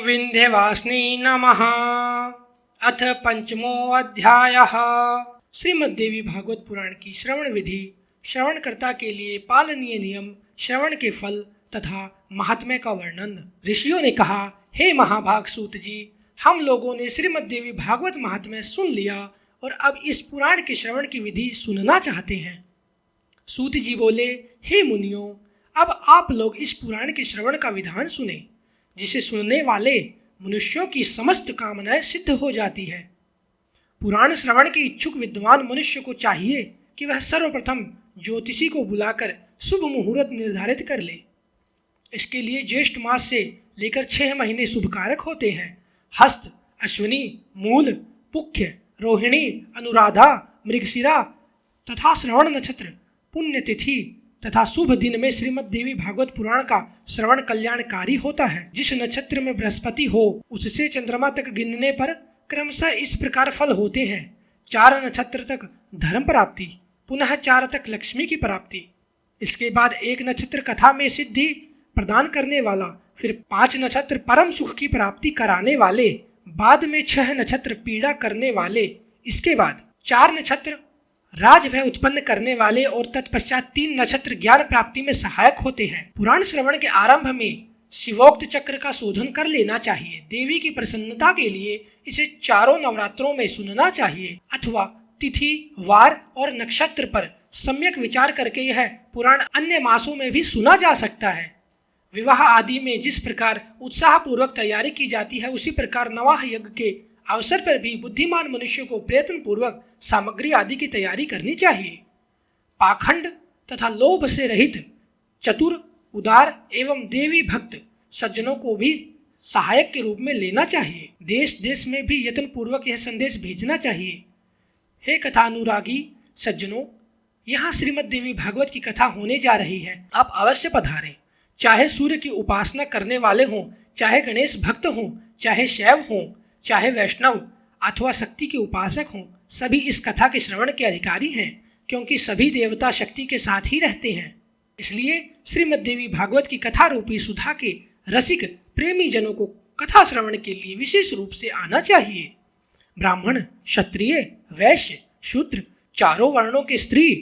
विंध्यवासिनी नमः। अथ पंचमोऽध्यायः। श्रीमद्देवी भागवत पुराण की श्रवण विधि, श्रवणकर्ता के लिए पालनीय नियम, श्रवण के फल तथा महात्म्य का वर्णन। ऋषियों ने कहा, हे महाभाग सूत जी, हम लोगों ने श्रीमद्देवी भागवत महात्म्य सुन लिया और अब इस पुराण के श्रवण की विधि सुनना चाहते हैं। सूत जी बोले, हे मुनियों, अब आप लोग इस पुराण के श्रवण का विधान सुने, जिसे सुनने वाले मनुष्यों की समस्त कामनाएं सिद्ध हो जाती है। पुराण श्रवण के इच्छुक विद्वान मनुष्य को चाहिए कि वह सर्वप्रथम ज्योतिषी को बुलाकर शुभ मुहूर्त निर्धारित कर ले। इसके लिए ज्येष्ठ मास से लेकर 6 महीने शुभकारक होते हैं। हस्त, अश्विनी, मूल, पुख्य, रोहिणी, अनुराधा, मृगशिरा तथा श्रवण नक्षत्र, पुण्यतिथि तथा शुभ दिन में श्रीमद् देवी भागवत पुराण का श्रवण कल्याणकारी होता है। जिस नक्षत्र में बृहस्पति हो उससे चंद्रमा तक गिनने पर क्रमशः इस प्रकार फल होते हैं। 4 नक्षत्र तक धर्म प्राप्ति, पुनः 4 तक लक्ष्मी की प्राप्ति, इसके बाद 1 नक्षत्र कथा में सिद्धि प्रदान करने वाला, फिर 5 नक्षत्र परम सुख की प्राप्ति कराने वाले, बाद में 6 नक्षत्र पीड़ा करने वाले, इसके बाद 4 नक्षत्र राजभय उत्पन्न करने वाले और तत्पश्चात 3 नक्षत्र ज्ञान प्राप्ति में सहायक होते हैं। पुराण श्रवण के आरंभ में शिवोक्त चक्र का शोधन कर लेना चाहिए। देवी की प्रसन्नता के लिए इसे 4 नवरात्रों में सुनना चाहिए अथवा तिथि, वार और नक्षत्र पर सम्यक विचार करके यह पुराण अन्य मासों में भी सुना जा सकता है। विवाह आदि में जिस प्रकार उत्साह पूर्वक तैयारी की जाती है, उसी प्रकार नवाह यज्ञ के अवसर पर भी बुद्धिमान मनुष्य को प्रयत्न पूर्वक सामग्री आदि की तैयारी करनी चाहिए। पाखंड तथा लोभ से रहित चतुर, उदार एवं देवी भक्त सज्जनों को भी सहायक के रूप में लेना चाहिए। देश देश में भी यत्न पूर्वक यह संदेश भेजना चाहिए। हे कथानुरागी सज्जनों, यहाँ श्रीमद् देवी भागवत की कथा होने जा रही है, आप अवश्य पधारें। चाहे सूर्य की उपासना करने वाले हों, चाहे गणेश भक्त हों, चाहे शैव हों, चाहे वैष्णव अथवा शक्ति के उपासक हों, सभी इस कथा के श्रवण के अधिकारी हैं, क्योंकि सभी देवता शक्ति के साथ ही रहते हैं। इसलिए श्रीमद् देवी भागवत की कथा रूपी सुधा के रसिक प्रेमी जनों को कथा श्रवण के लिए विशेष रूप से आना चाहिए। ब्राह्मण, क्षत्रिय, वैश्य, शूद्र, 4 वर्णों के स्त्री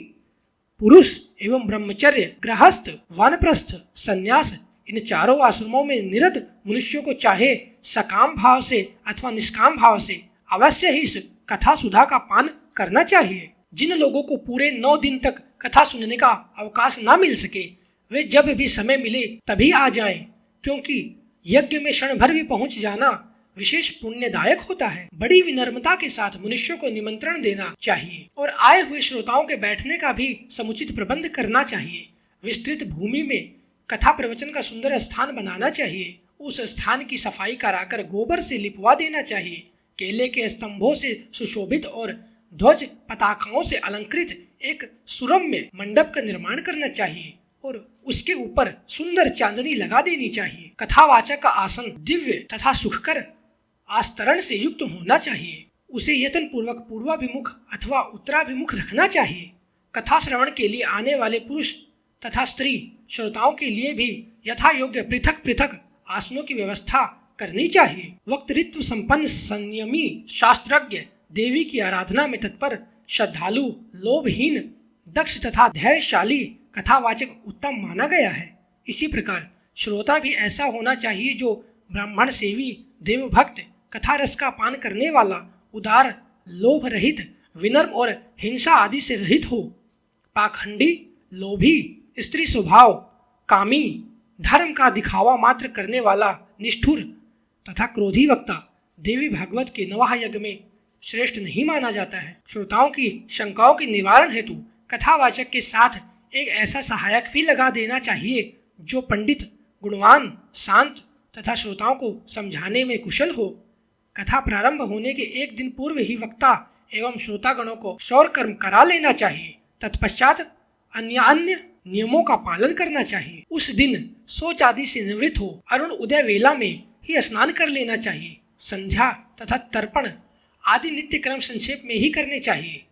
पुरुष एवं ब्रह्मचर्य, गृहस्थ, वानप्रस्थ, संन्यास, इन 4 आश्रमों में निरत मनुष्यों को चाहे सकाम भाव से अथवा निष्काम भाव से अवश्य ही इस कथा सुधा का पान करना चाहिए। जिन लोगों को पूरे 9 दिन तक कथा सुनने का अवकाश ना मिल सके, वे जब भी समय मिले तभी आ जाएं, क्योंकि यज्ञ में क्षण भर भी पहुंच जाना विशेष पुण्यदायक होता है। बड़ी विनम्रता के साथ मनुष्यों को निमंत्रण देना चाहिए और आए हुए श्रोताओं के बैठने का भी समुचित प्रबंध करना चाहिए। विस्तृत भूमि में कथा प्रवचन का सुंदर स्थान बनाना चाहिए। उस स्थान की सफाई कराकर गोबर से लिपवा देना चाहिए। केले के स्तंभों से सुशोभित और ध्वज पताकाओं से अलंकृत एक सुरम्य मंडप का निर्माण करना चाहिए और उसके ऊपर सुंदर चांदनी लगा देनी चाहिए। कथावाचक का आसन दिव्य तथा सुखकर आस्तरण से युक्त होना चाहिए। उसे यत्न पूर्वक पूर्वाभिमुख अथवा उत्तराभिमुख रखना चाहिए। कथा श्रवण के लिए आने वाले पुरुष तथा स्त्री श्रोताओं के लिए भी यथा योग्य पृथक पृथक आसनों की व्यवस्था करनी चाहिए। वक्तृत्व संपन्न संयमी शास्त्रज्ञ, देवी की आराधना में तत्पर, श्रद्धालु, लोभहीन, दक्ष तथा धैर्यशाली कथावाचक उत्तम माना गया है। इसी प्रकार श्रोता भी ऐसा होना चाहिए जो ब्राह्मण सेवी, देवभक्त, कथा रस का पान करने वाला, उदार, लोभ रहित, विनम्र और हिंसा आदि से रहित हो। पाखंडी, लोभी, स्त्री स्वभाव, कामी, धर्म का दिखावा मात्र करने वाला, निष्ठुर तथा क्रोधी वक्ता देवी भागवत के नवाह यज्ञ में श्रेष्ठ नहीं माना जाता है। श्रोताओं की शंकाओं के निवारण हेतु कथावाचक के साथ एक ऐसा सहायक भी लगा देना चाहिए जो पंडित, गुणवान, शांत तथा श्रोताओं को समझाने में कुशल हो। कथा प्रारंभ होने के 1 दिन पूर्व ही वक्ता एवं श्रोतागणों को शौर कर्म करा लेना चाहिए। तत्पश्चात अन्य नियमों का पालन करना चाहिए। उस दिन शौच आदि से निवृत्त हो अरुण उदय वेला में ही स्नान कर लेना चाहिए। संध्या तथा तर्पण आदि नित्य क्रम संक्षेप में ही करने चाहिए।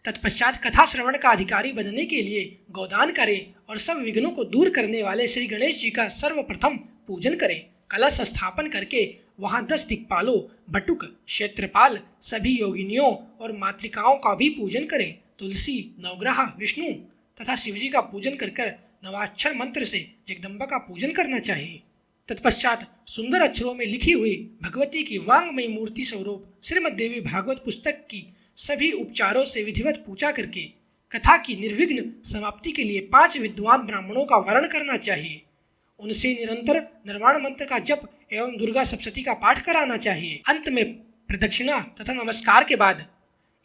तत्पश्चात कथा श्रवण का अधिकारी बनने के लिए गोदान करें और सब विघ्नों को दूर करने वाले श्री गणेश जी का सर्वप्रथम पूजन करें। कलश स्थापन करके वहाँ 10 दिक्पालों, बटुक, क्षेत्रपाल, सभी योगिनियों और मातृकाओं का भी पूजन करें। तुलसी, नवग्रह, विष्णु तथा शिवजी का पूजन कर नवाक्षर मंत्र से जगदम्बा का पूजन करना चाहिए। तत्पश्चात सुंदर अक्षरों में लिखी हुई भगवती की वांगमयी मूर्ति स्वरूप श्रीमद् देवी भागवत पुस्तक की सभी उपचारों से विधिवत पूजा करके कथा की निर्विघ्न समाप्ति के लिए 5 विद्वान ब्राह्मणों का वर्ण करना चाहिए। उनसे निरंतर निर्वाण मंत्र का जप एवं दुर्गा सप्तशती का पाठ कराना चाहिए। अंत में प्रदक्षिणा तथा नमस्कार के बाद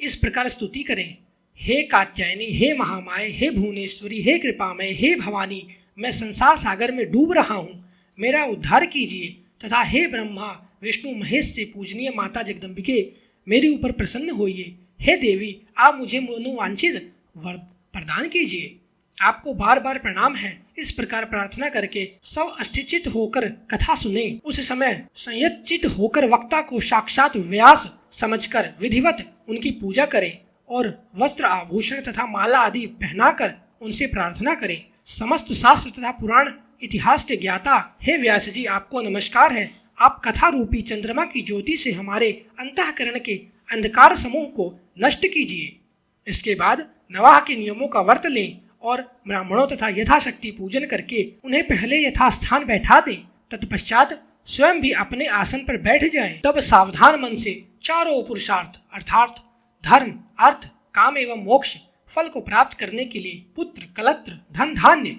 इस प्रकार स्तुति करें। हे कात्यायनी, हे महामाये, हे भुवनेश्वरी, हे कृपामय, हे भवानी, मैं संसार सागर में डूब रहा हूँ, मेरा उद्धार कीजिए। तथा हे ब्रह्मा विष्णु महेश से पूजनीय माता जगदम्बिके, मेरे ऊपर प्रसन्न होइए। हे देवी, आप मुझे मनोवांछित वर प्रदान कीजिए। आपको बार बार प्रणाम है। इस प्रकार प्रार्थना करके सब अस्थिचित होकर कथा सुने। उस समय संयतचित होकर वक्ता को साक्षात व्यास समझकर विधिवत उनकी पूजा करें और वस्त्र, आभूषण तथा माला आदि पहनाकर उनसे प्रार्थना करें। समस्त शास्त्र तथा पुराण इतिहास के ज्ञाता हे व्यास जी, आपको नमस्कार है। आप कथा रूपी चंद्रमा की ज्योति से हमारे अंतःकरण के अंधकार समूह को नष्ट कीजिए। इसके बाद नवाह के नियमों का व्रत लें और ब्राह्मणों तथा यथाशक्ति पूजन करके उन्हें पहले यथास्थान बैठा दें। तत्पश्चात स्वयं भी अपने आसन पर बैठ जाएं। तब सावधान मन से चारों पुरुषार्थ अर्थात धर्म, अर्थ, काम एवं मोक्ष फल को प्राप्त करने के लिए पुत्र, कलत्र, धन, धान्य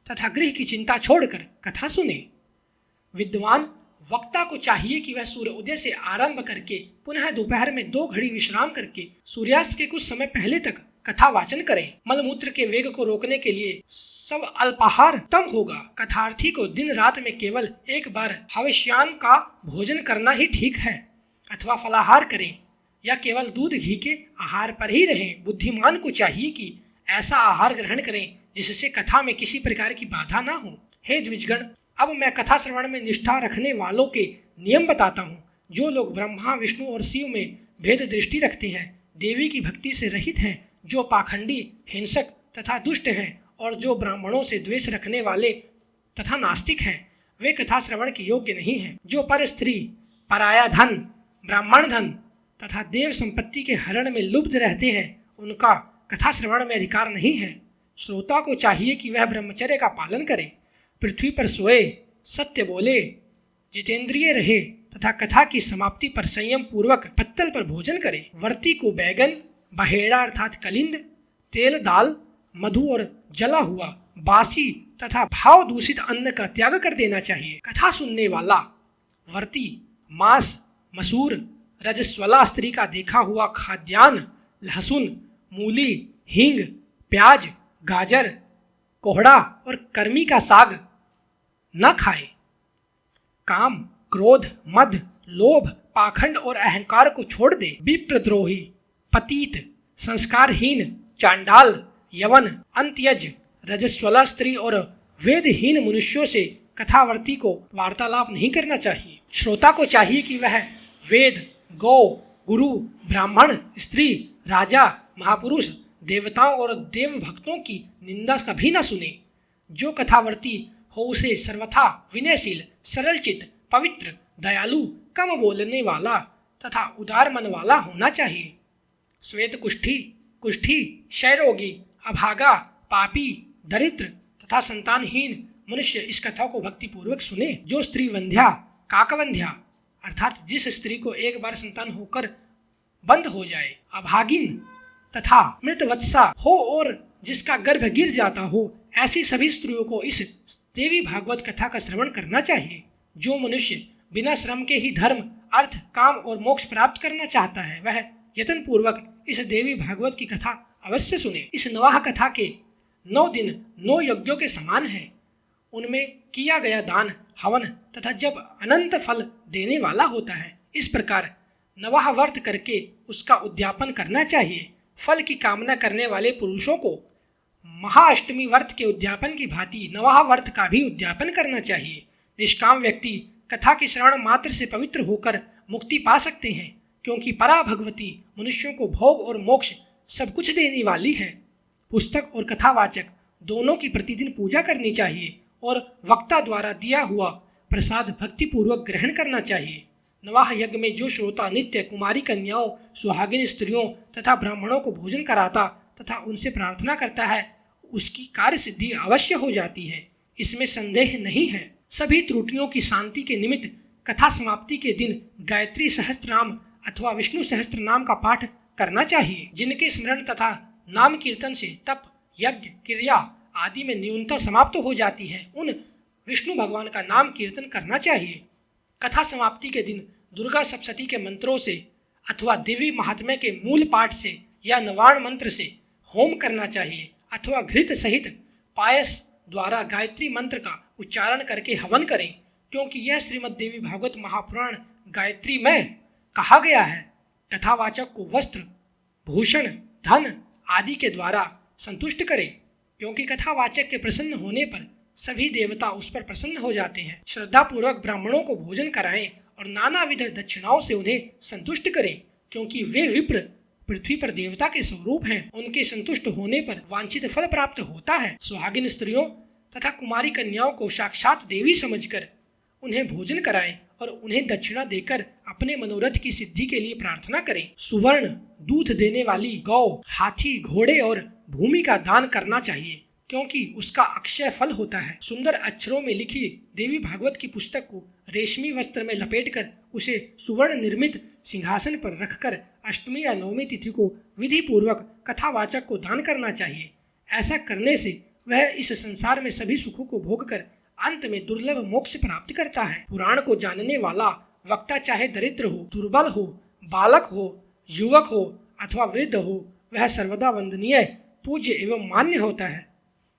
तथा गृह की चिंता छोड़कर कथा सुने। विद्वान वक्ता को चाहिए कि वह सूर्य उदय से आरंभ करके पुनः दोपहर में 2 घड़ी विश्राम करके सूर्यास्त के कुछ समय पहले तक कथा वाचन करें। मलमूत्र के वेग को रोकने के लिए सब अल्पाहार उत्तम होगा। कथार्थी को दिन रात में केवल एक बार हविष्यान्न का भोजन करना ही ठीक है, अथवा फलाहार करें या केवल दूध घी के आहार पर ही रहें। बुद्धिमान को चाहिए कि ऐसा आहार ग्रहण करें जिससे कथा में किसी प्रकार की बाधा ना हो। हे द्विजगण, अब मैं कथा श्रवण में निष्ठा रखने वालों के नियम बताता हूँ। जो लोग ब्रह्मा, विष्णु और शिव में भेद दृष्टि रखते हैं, देवी की भक्ति से रहित हैं, जो पाखंडी, हिंसक तथा दुष्ट हैं और जो ब्राह्मणों से द्वेष रखने वाले तथा नास्तिक हैं, वे कथा श्रवण के योग्य नहीं हैं। जो पर स्त्री, पराया धन, ब्राह्मण धन तथा देव संपत्ति के हरण में लुब्ध रहते हैं, उनका कथा श्रवण में अधिकार नहीं है। श्रोता को चाहिए कि वह ब्रह्मचर्य का पालन करे, पृथ्वी पर सोए, सत्य बोले, जितेंद्रिय रहे तथा कथा की समाप्ति पर संयम पूर्वक पत्तल पर भोजन करे। वर्ती को बैगन, बहेड़ा अर्थात कलिंद, तेल, दाल, मधु और जला हुआ बासी तथा भाव दूषित अन्न का त्याग कर देना चाहिए। कथा सुनने वाला वर्ती मांस, मसूर, रजस्वला स्त्री का देखा हुआ खाद्यान्न, लहसुन, मूली, हींग, प्याज, गाजर, कोहड़ा और कर्मी का साग न खाए। काम, क्रोध, मद, लोभ, पाखंड और अहंकार को छोड़ दे। विप्रद्रोही, पतित, संस्कारहीन, चांडाल, यवन, अंत्यज, रजस्वला स्त्री और वेदहीन मनुष्यों से कथावर्ती को वार्तालाप नहीं करना चाहिए। श्रोता को चाहिए कि वह वेद, गौ, गुरु, ब्राह्मण, स्त्री, राजा, महापुरुष, देवताओं और देव भक्तों की निंदा कभी न सुने। जो कथावर्ती हो उसे सर्वथा विनयशील, सरलचित, पवित्र, दयालु, कम बोलने वाला तथा उदार मन वाला होना चाहिए। श्वेत कुष्ठी, क्षयरोगी, अभागा, पापी, दरिद्र तथा संतानहीन मनुष्य इस कथा को भक्ति पूर्वक सुने। जो स्त्री वंध्या, काकवंध्या अर्थात जिस स्त्री को एक बार संतान होकर बंद हो जाए, अभागिन तथा मृतवत्सा हो और जिसका गर्भ गिर जाता हो, ऐसी सभी स्त्रियों को इस देवी भागवत कथा का श्रवण करना चाहिए। जो मनुष्य बिना श्रम के ही धर्म, अर्थ, काम और मोक्ष प्राप्त करना चाहता है, वह यत्न पूर्वक इस देवी भागवत की कथा अवश्य सुने। इस नवाह कथा के 9 दिन 9 यज्ञों के समान है। उनमें किया गया दान, हवन तथा जब अनंत फल देने वाला होता है। इस प्रकार नवाह व्रत करके उसका उद्यापन करना चाहिए। फल की कामना करने वाले पुरुषों को महाअष्टमी व्रत के उद्यापन की भांति नवाह व्रत का भी उद्यापन करना चाहिए। निष्काम व्यक्ति कथा के श्रवण मात्र से पवित्र होकर मुक्ति पा सकते हैं, क्योंकि परा भगवती मनुष्यों को भोग और मोक्ष सब कुछ देने वाली है। पुस्तक और कथावाचक दोनों की प्रतिदिन पूजा करनी चाहिए और वक्ता द्वारा दिया हुआ प्रसाद भक्तिपूर्वक ग्रहण करना चाहिए। नवाह यज्ञ में जो श्रोता नित्य कुमारी कन्याओं, सुहागिन स्त्रियों तथा ब्राह्मणों को भोजन कराता तथा उनसे प्रार्थना करता है, उसकी कार्य सिद्धि अवश्य हो जाती है, इसमें संदेह नहीं है। सभी त्रुटियों की शांति के निमित्त कथा समाप्ति के दिन गायत्री सहस्त्रनाम अथवा विष्णु सहस्त्र नाम का पाठ करना चाहिए, जिनके स्मरण तथा नाम कीर्तन से तप, यज्ञ, क्रिया आदि में न्यूनता समाप्त हो जाती है, उन विष्णु भगवान का नाम कीर्तन करना चाहिए। कथा समाप्ति के दिन दुर्गा सप्तशती के मंत्रों से अथवा देवी महात्म्य के मूल पाठ से या नवाण मंत्र से होम करना चाहिए अथवा घृत सहित पायस द्वारा गायत्री मंत्र का उच्चारण करके हवन करें, क्योंकि यह श्रीमद् देवी भागवत महापुराण गायत्री में कहा गया है। कथावाचक को वस्त्र, भूषण, धन आदि के द्वारा संतुष्ट करें, क्योंकि कथावाचक के प्रसन्न होने पर सभी देवता उस पर प्रसन्न हो जाते हैं। श्रद्धा पूर्वक ब्राह्मणों को भोजन कराएं और नानाविध दक्षिणाओं से उन्हें संतुष्ट करें, क्योंकि वे विप्र पृथ्वी पर देवता के स्वरूप हैं। उनके संतुष्ट होने पर वांछित फल प्राप्त होता है। सुहागिन स्त्रियों तथा कुमारी कन्याओं को साक्षात देवी समझकर उन्हें भोजन कराएं और उन्हें दक्षिणा देकर अपने मनोरथ की सिद्धि के लिए प्रार्थना करें। सुवर्ण, दूध देने वाली गौ, हाथी, घोड़े और भूमि का दान करना चाहिए, क्योंकि उसका अक्षय फल होता है। सुंदर अक्षरों में लिखी देवी भागवत की पुस्तक को रेशमी वस्त्र में लपेटकर उसे सुवर्ण निर्मित सिंहासन पर रखकर अष्टमी या नवमी तिथि को विधि पूर्वक कथावाचक को दान करना चाहिए। ऐसा करने से वह इस संसार में सभी सुखों को भोगकर अंत में दुर्लभ मोक्ष प्राप्त करता है। पुराण को जानने वाला वक्ता चाहे दरिद्र हो, दुर्बल हो, बालक हो, युवक हो अथवा वृद्ध हो, वह सर्वदा वंदनीय, पूज्य एवं मान्य होता है।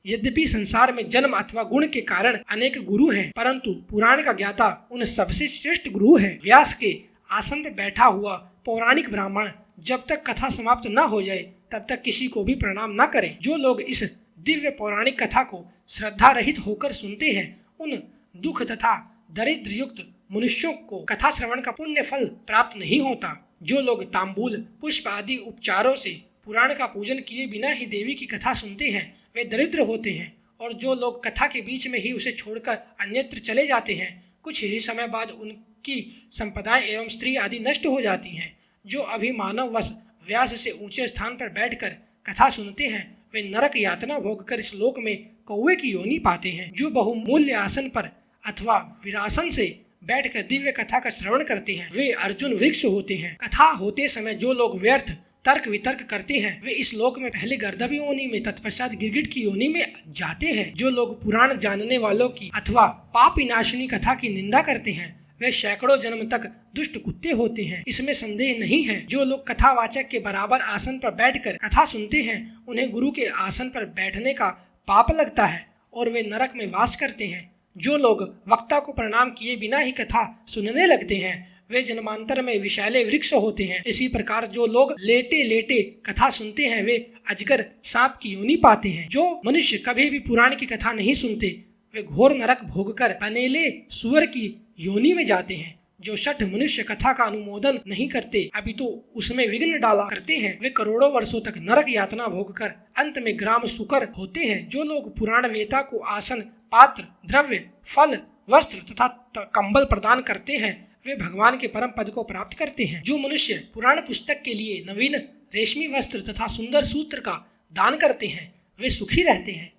यद्यपि संसार में जन्म अथवा गुण के कारण अनेक गुरु हैं, परंतु पुराण का ज्ञाता उन सबसे श्रेष्ठ गुरु है। व्यास के आसन पर बैठा हुआ पौराणिक ब्राह्मण जब तक कथा समाप्त न हो जाए तब तक किसी को भी प्रणाम न करे। जो लोग इस दिव्य पौराणिक कथा को श्रद्धा रहित होकर सुनते हैं, उन दुख तथा दरिद्र युक्त मनुष्यों को कथा श्रवण का पुण्य फल प्राप्त नहीं होता। जो लोग तांबूल, पुष्प आदि उपचारों से पुराण का पूजन किए बिना ही देवी की कथा सुनते हैं, वे दरिद्र होते हैं। और जो लोग कथा के बीच में ही उसे छोड़कर अन्यत्र चले जाते हैं, कुछ ही समय बाद उनकी संपदाएं एवं स्त्री आदि नष्ट हो जाती हैं। जो अभी मानव वश व्यास से ऊंचे स्थान पर बैठकर कथा सुनते हैं, वे नरक यातना भोगकर इस लोक में कौवे की योनि पाते हैं। जो बहुमूल्य आसन पर अथवा विरासन से बैठकर दिव्य कथा का श्रवण करते हैं, वे अर्जुन वृक्ष होते हैं। कथा होते समय जो लोग व्यर्थ तर्क वितर्क करते हैं, वे इस लोक में पहले गर्दभ योनि में तत्पश्चात गिरगिट की योनि में जाते हैं। जो लोग पुराण जानने वालों की अथवा पाप विनाशिनी कथा की निंदा करते हैं, वे सैकड़ों जन्म तक दुष्ट कुत्ते होते हैं, इसमें संदेह नहीं है। जो लोग कथावाचक के बराबर आसन पर बैठकर कथा सुनते हैं, उन्हें गुरु के आसन पर बैठने का पाप लगता है और वे नरक में वास करते हैं। जो लोग वक्ता को प्रणाम किए बिना ही कथा सुनने लगते हैं, वे जन्मांतर में विषैले वृक्ष होते हैं। इसी प्रकार जो लोग लेटे लेटे कथा सुनते हैं, वे अजगर सांप की योनि पाते हैं। जो मनुष्य कभी भी पुराण की कथा नहीं सुनते, वे घोर नरक भोगकर अनेले सुअर की योनि में जाते हैं। जो शठ मनुष्य कथा का अनुमोदन नहीं करते, अभी तो उसमें विघ्न डाला करते हैं, वे करोड़ों वर्षों तक नरक यातना भोगकर अंत में ग्राम सुकर होते हैं। जो लोग पुराण वेता को आसन, पात्र, द्रव्य, फल, वस्त्र तथा कंबल प्रदान करते हैं, वे भगवान के परम पद को प्राप्त करते हैं। जो मनुष्य पुराण पुस्तक के लिए नवीन रेशमी वस्त्र तथा सुंदर सूत्र का दान करते हैं, वे सुखी रहते हैं।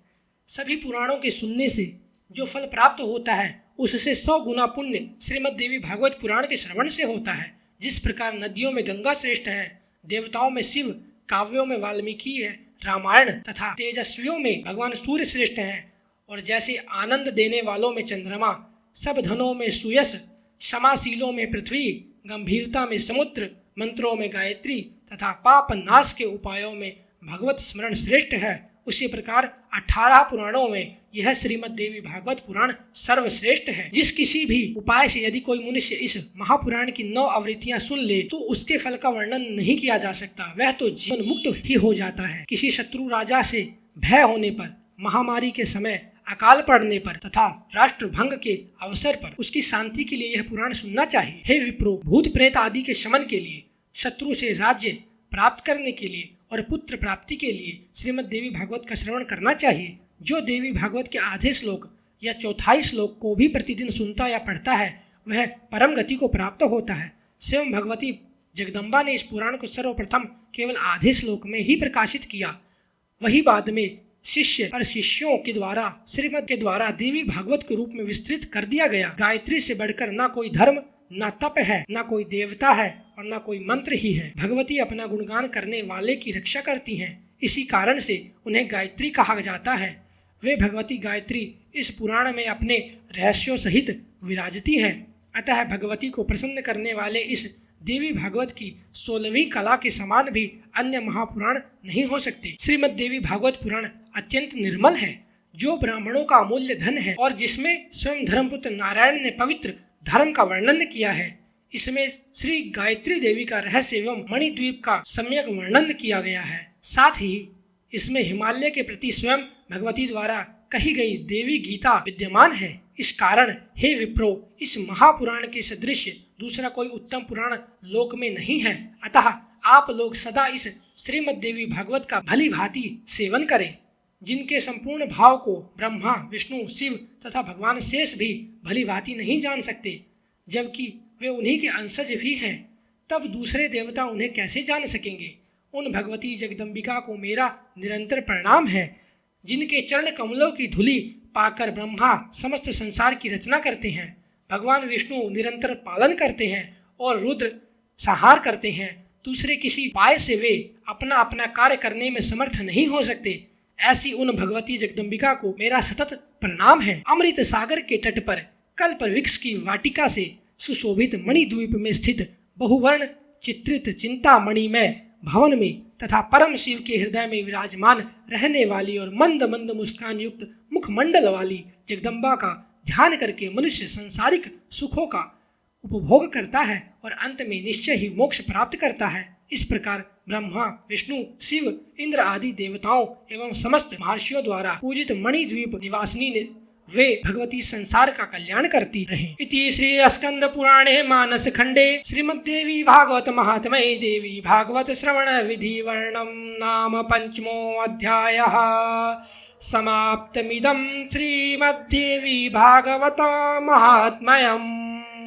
सभी पुराणों के सुनने से जो फल प्राप्त होता है, उससे 100 गुना पुण्य श्रीमद् देवी भागवत पुराण के श्रवण से होता है। जिस प्रकार नदियों में गंगा श्रेष्ठ है, देवताओं में शिव, काव्यों में वाल्मीकि है, रामायण तथा तेजस्वियों में भगवान सूर्य श्रेष्ठ हैं, और जैसे आनंद देने वालों में चंद्रमा, सब धनों में सुयश, क्षमाशीलों में पृथ्वी, गंभीरता में समुद्र, मंत्रों में गायत्री तथा पाप नाश के उपायों में भगवत स्मरण श्रेष्ठ है, उसी प्रकार 18 पुराणों में यह श्रीमद् देवी भागवत पुराण सर्वश्रेष्ठ है। जिस किसी भी उपाय से यदि कोई मनुष्य इस महापुराण की 9 आवृत्तियां सुन ले, तो उसके फल का वर्णन नहीं किया जा सकता। वह तो जीवन मुक्त ही हो जाता है। किसी शत्रु राजा से भय होने पर, महामारी के समय, अकाल पड़ने पर तथा राष्ट्र भंग के अवसर पर उसकी शांति के लिए यह पुराण सुनना चाहिए। हे विप्रो, भूत प्रेत आदि के शमन के लिए, शत्रु से राज्य प्राप्त करने के लिए और पुत्र प्राप्ति के लिए श्रीमद् देवी भागवत का श्रवण करना चाहिए। जो देवी भागवत के आधे श्लोक या चौथाई श्लोक को भी प्रतिदिन सुनता या पढ़ता है, वह परम गति को प्राप्त होता है। स्वयं भगवती जगदम्बा ने इस पुराण को सर्वप्रथम केवल आधे श्लोक में ही प्रकाशित किया। वही बाद में शिष्य और शिष्यों के द्वारा श्रीमद् के द्वारा देवी भागवत के रूप में विस्तृत कर दिया गया। गायत्री से बढ़कर ना कोई धर्म, ना तप है, ना कोई देवता है और ना कोई मंत्र ही है। भगवती अपना गुणगान करने वाले की रक्षा करती हैं, इसी कारण से उन्हें गायत्री कहा जाता है। वे भगवती गायत्री इस पुराण में अपने रहस्यों सहित विराजती हैं। अतः भगवती को प्रसन्न करने वाले इस देवी भागवत की 16वीं कला के समान भी अन्य महापुराण नहीं हो सकते। श्रीमद् देवी भागवत पुराण अत्यंत निर्मल है, जो ब्राह्मणों का अमूल्य धन है और जिसमें स्वयं धर्मपुत्र नारायण ने पवित्र धर्म का वर्णन किया है। इसमें श्री गायत्री देवी का रहस्य एवं मणिद्वीप का सम्यक वर्णन किया गया है। साथ ही इसमें हिमालय के प्रति स्वयं भगवती द्वारा कही गई देवी गीता विद्यमान है। इस कारण हे विप्रो, इस महापुराण के सदृश दूसरा कोई उत्तम पुराण लोक में नहीं है। अतः आप लोग सदा इस श्रीमद् देवी भागवत का भली भांति सेवन करें, जिनके संपूर्ण भाव को ब्रह्मा, विष्णु, शिव तथा भगवान शेष भी भली भांति नहीं जान सकते, जबकि वे उन्हीं के अंशज भी हैं। तब दूसरे देवता उन्हें कैसे जान सकेंगे। उन भगवती जगदम्बिका को मेरा निरंतर प्रणाम है, जिनके चरण कमलों की धूलि पाकर ब्रह्मा समस्त संसार की रचना करते हैं, भगवान विष्णु निरंतर पालन करते हैं और रुद्र संहार करते हैं। दूसरे किसी उपाय से वे अपना अपना कार्य करने में समर्थ नहीं हो सकते। ऐसी उन भगवती जगदम्बिका को मेरा सतत प्रणाम है। अमृत सागर के तट पर कल्प वृक्ष की वाटिका से सुशोभित मणिद्वीप में स्थित बहुवर्ण चित्रित चिंतामणि में भवन में तथा परम शिव के हृदय में विराजमान रहने वाली और मंद मंद मुस्कान युक्त मुखमंडल वाली जगदम्बा का ध्यान करके मनुष्य सांसारिक सुखों का उपभोग करता है और अंत में निश्चय ही मोक्ष प्राप्त करता है। इस प्रकार ब्रह्मा, विष्णु, शिव, इंद्र आदि देवताओं एवं समस्त महर्षियों द्वारा पूजित मणिद्वीप निवासिनी ने वे भगवती संसार का कल्याण करती रहे। इति श्री स्कंद पुराणे मानस खंडे श्रीमद्देवी भागवत महात्म्ये देवी भागवत श्रवण विधि वर्णम नाम पंचमो अध्यायः समाप्तमिदं श्रीमद्देवी भागवत महात्म्यम्।